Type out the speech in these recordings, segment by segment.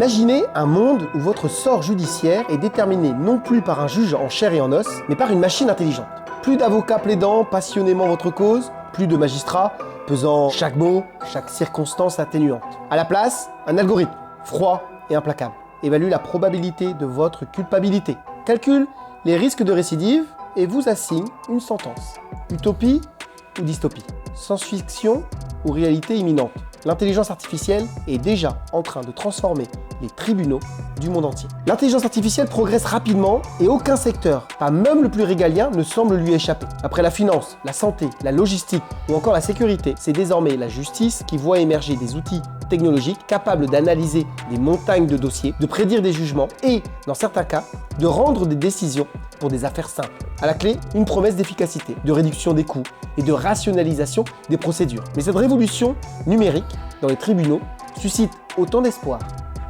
Imaginez un monde où votre sort judiciaire est déterminé non plus par un juge en chair et en os, mais par une machine intelligente. Plus d'avocats plaidant passionnément votre cause, plus de magistrats pesant chaque mot, chaque circonstance atténuante. À la place, un algorithme, froid et implacable, évalue la probabilité de votre culpabilité, calcule les risques de récidive et vous assigne une sentence. Utopie ou dystopie, science-fiction ou réalité imminente. L'intelligence artificielle est déjà en train de transformer les tribunaux du monde entier. L'intelligence artificielle progresse rapidement et aucun secteur, pas même le plus régalien, ne semble lui échapper. Après la finance, la santé, la logistique ou encore la sécurité, c'est désormais la justice qui voit émerger des outils technologiques capables d'analyser des montagnes de dossiers, de prédire des jugements et, dans certains cas, de rendre des décisions pour des affaires simples. À la clé, une promesse d'efficacité, de réduction des coûts et de rationalisation des procédures. Mais cette révolution numérique dans les tribunaux suscite autant d'espoir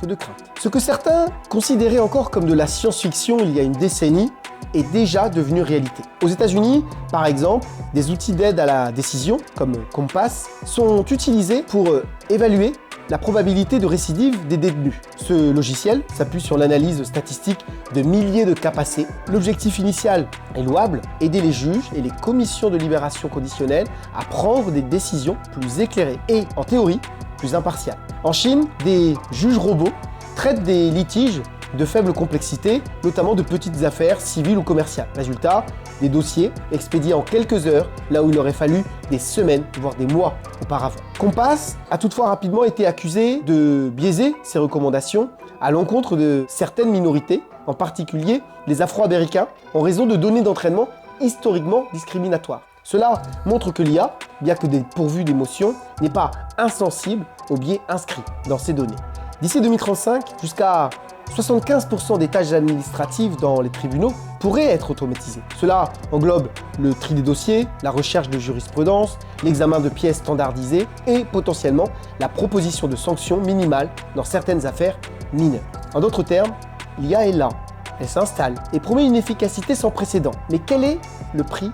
que de crainte. Ce que certains considéraient encore comme de la science-fiction il y a une décennie est déjà devenu réalité. Aux États-Unis, par exemple, des outils d'aide à la décision, comme Compass, sont utilisés pour évaluer la probabilité de récidive des détenus. Ce logiciel s'appuie sur l'analyse statistique de milliers de cas passés. L'objectif initial est louable, aider les juges et les commissions de libération conditionnelle à prendre des décisions plus éclairées et, en théorie, plus impartiales. En Chine, des juges robots traitent des litiges de faible complexité, notamment de petites affaires civiles ou commerciales. Résultat, des dossiers expédiés en quelques heures, là où il aurait fallu des semaines, voire des mois auparavant. Compass a toutefois rapidement été accusé de biaiser ses recommandations à l'encontre de certaines minorités, en particulier les Afro-Américains, en raison de données d'entraînement historiquement discriminatoires. Cela montre que l'IA, bien que dépourvue d'émotion, n'est pas insensible aux biais inscrits dans ces données. D'ici 2035, jusqu'à 75% des tâches administratives dans les tribunaux pourraient être automatisées. Cela englobe le tri des dossiers, la recherche de jurisprudence, l'examen de pièces standardisées et potentiellement la proposition de sanctions minimales dans certaines affaires mineures. En d'autres termes, l'IA est là, elle s'installe et promet une efficacité sans précédent. Mais quel est le prix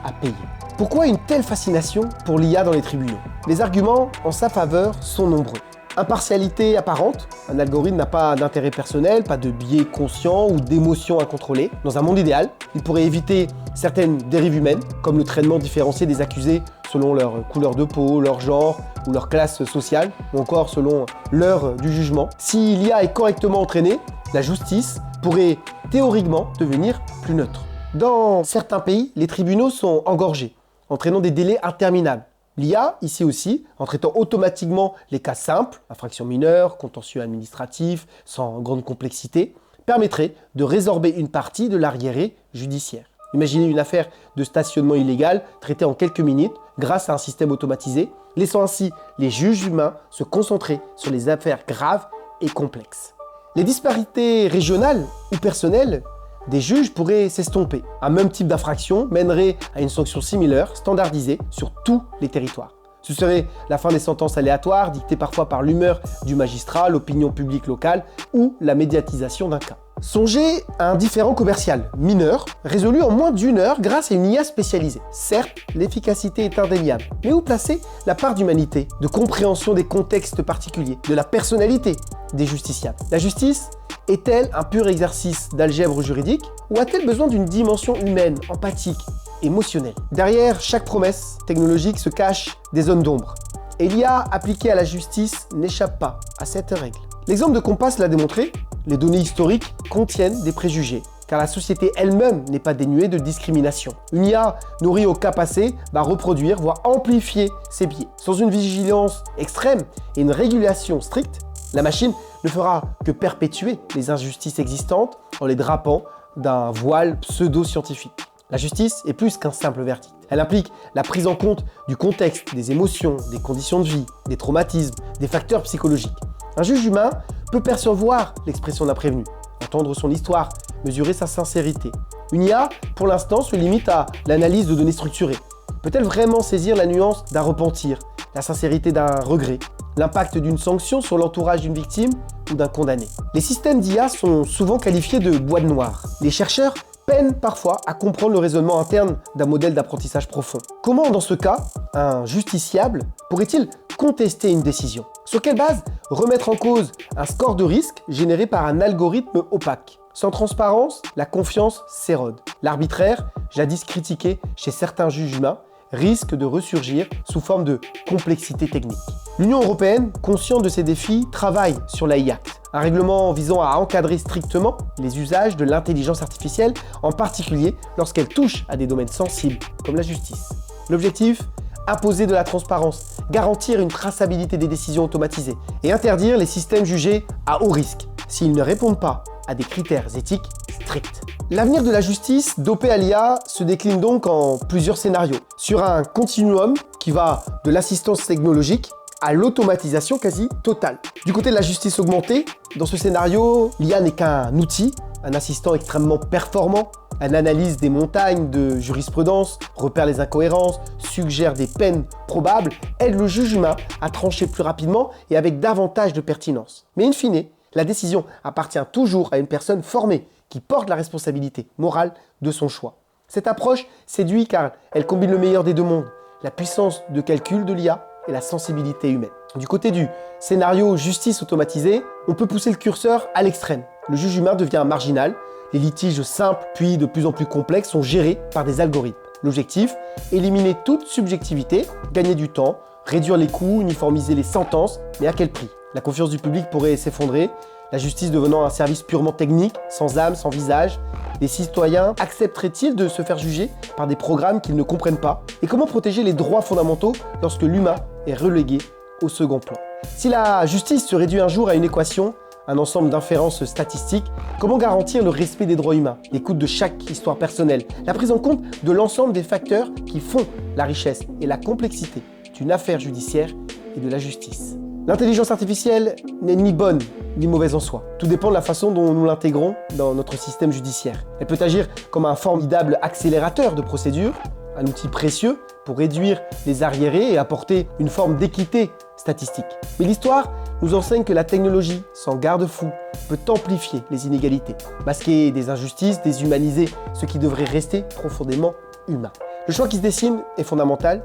à payer? Pourquoi une telle fascination pour l'IA dans les tribunaux? Les arguments en sa faveur sont nombreux. Impartialité apparente, un algorithme n'a pas d'intérêt personnel, pas de biais conscient ou d'émotions incontrôlées. Dans un monde idéal, il pourrait éviter certaines dérives humaines, comme le traitement différencié des accusés selon leur couleur de peau, leur genre ou leur classe sociale, ou encore selon l'heure du jugement. Si l'IA est correctement entraînée, la justice pourrait théoriquement devenir plus neutre. Dans certains pays, les tribunaux sont engorgés, entraînant des délais interminables. L'IA, ici aussi, en traitant automatiquement les cas simples, infractions mineures, contentieux administratifs, sans grande complexité, permettrait de résorber une partie de l'arriéré judiciaire. Imaginez une affaire de stationnement illégal traitée en quelques minutes grâce à un système automatisé, laissant ainsi les juges humains se concentrer sur les affaires graves et complexes. Les disparités régionales ou personnelles des juges pourraient s'estomper. Un même type d'infraction mènerait à une sanction similaire, standardisée sur tous les territoires. Ce serait la fin des sentences aléatoires, dictées parfois par l'humeur du magistrat, l'opinion publique locale ou la médiatisation d'un cas. Songez à un différend commercial mineur, résolu en moins d'une heure grâce à une IA spécialisée. Certes, l'efficacité est indéniable, mais où placer la part d'humanité, de compréhension des contextes particuliers, de la personnalité des justiciables? La justice est-elle un pur exercice d'algèbre juridique ou a-t-elle besoin d'une dimension humaine, empathique, émotionnelle? Derrière chaque promesse technologique se cachent des zones d'ombre. Et l'IA appliquée à la justice n'échappe pas à cette règle. L'exemple de Compass l'a démontré, les données historiques contiennent des préjugés, car la société elle-même n'est pas dénuée de discrimination. Une IA nourrie au cas passé va reproduire, voire amplifier ces biais. Sans une vigilance extrême et une régulation stricte, la machine ne fera que perpétuer les injustices existantes en les drapant d'un voile pseudo-scientifique. La justice est plus qu'un simple verdict. Elle implique la prise en compte du contexte, des émotions, des conditions de vie, des traumatismes, des facteurs psychologiques. Un juge humain peut percevoir l'expression d'un prévenu, entendre son histoire, mesurer sa sincérité. Une IA, pour l'instant, se limite à l'analyse de données structurées. Peut-elle vraiment saisir la nuance d'un repentir, la sincérité d'un regret, l'impact d'une sanction sur l'entourage d'une victime ou d'un condamné? Les systèmes d'IA sont souvent qualifiés de boîte noire. Les chercheurs peinent parfois à comprendre le raisonnement interne d'un modèle d'apprentissage profond. Comment, dans ce cas, un justiciable pourrait-il contester une décision. Sur quelle base remettre en cause un score de risque généré par un algorithme opaque? Sans transparence, la confiance s'érode. L'arbitraire, jadis critiqué chez certains juges humains, risque de ressurgir sous forme de complexité technique. L'Union européenne, consciente de ces défis, travaille sur l'AI Act, un règlement visant à encadrer strictement les usages de l'intelligence artificielle, en particulier lorsqu'elle touche à des domaines sensibles comme la justice. L'objectif ? Imposer de la transparence, garantir une traçabilité des décisions automatisées et interdire les systèmes jugés à haut risque s'ils ne répondent pas à des critères éthiques stricts. L'avenir de la justice dopée à l'IA se décline donc en plusieurs scénarios, sur un continuum qui va de l'assistance technologique à l'automatisation quasi totale. Du côté de la justice augmentée, dans ce scénario, l'IA n'est qu'un outil, un assistant extrêmement performant. Elle analyse des montagnes de jurisprudence, repère les incohérences, suggère des peines probables, aide le juge humain à trancher plus rapidement et avec davantage de pertinence. Mais in fine, la décision appartient toujours à une personne formée qui porte la responsabilité morale de son choix. Cette approche séduit car elle combine le meilleur des deux mondes, la puissance de calcul de l'IA et la sensibilité humaine. Du côté du scénario justice automatisée, on peut pousser le curseur à l'extrême. Le juge humain devient marginal, les litiges simples puis de plus en plus complexes sont gérés par des algorithmes. L'objectif, éliminer toute subjectivité, gagner du temps, réduire les coûts, uniformiser les sentences, mais à quel prix? La confiance du public pourrait s'effondrer, la justice devenant un service purement technique, sans âme, sans visage. Les citoyens accepteraient-ils de se faire juger par des programmes qu'ils ne comprennent pas? Et comment protéger les droits fondamentaux lorsque l'humain est relégué au second plan? Si la justice se réduit un jour à une équation, un ensemble d'inférences statistiques, comment garantir le respect des droits humains, l'écoute de chaque histoire personnelle, la prise en compte de l'ensemble des facteurs qui font la richesse et la complexité d'une affaire judiciaire et de la justice? L'intelligence artificielle n'est ni bonne ni mauvaise en soi. Tout dépend de la façon dont nous l'intégrons dans notre système judiciaire. Elle peut agir comme un formidable accélérateur de procédures, un outil précieux pour réduire les arriérés et apporter une forme d'équité statistique. Mais l'histoire nous enseigne que la technologie, sans garde-fou, peut amplifier les inégalités, masquer des injustices, déshumaniser ce qui devrait rester profondément humain. Le choix qui se dessine est fondamental.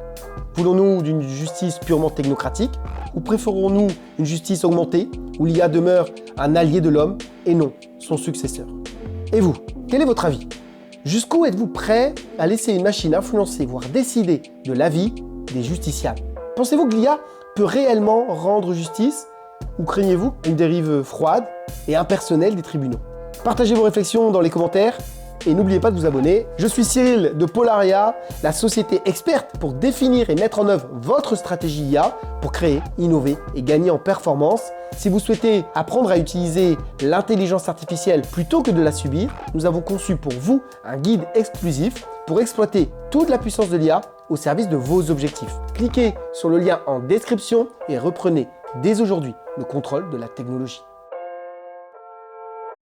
Voulons-nous d'une justice purement technocratique ou préférons-nous une justice augmentée où l'IA demeure un allié de l'homme et non son successeur? Et vous, quel est votre avis? Jusqu'où êtes-vous prêt à laisser une machine influencer, voire décider de l'avis des justiciables? Pensez-vous que l'IA peut réellement rendre justice ou craignez-vous une dérive froide et impersonnelle des tribunaux? Partagez vos réflexions dans les commentaires. Et n'oubliez pas de vous abonner. Je suis Cyril de Polaria, la société experte pour définir et mettre en œuvre votre stratégie IA pour créer, innover et gagner en performance. Si vous souhaitez apprendre à utiliser l'intelligence artificielle plutôt que de la subir, nous avons conçu pour vous un guide exclusif pour exploiter toute la puissance de l'IA au service de vos objectifs. Cliquez sur le lien en description et reprenez dès aujourd'hui le contrôle de la technologie.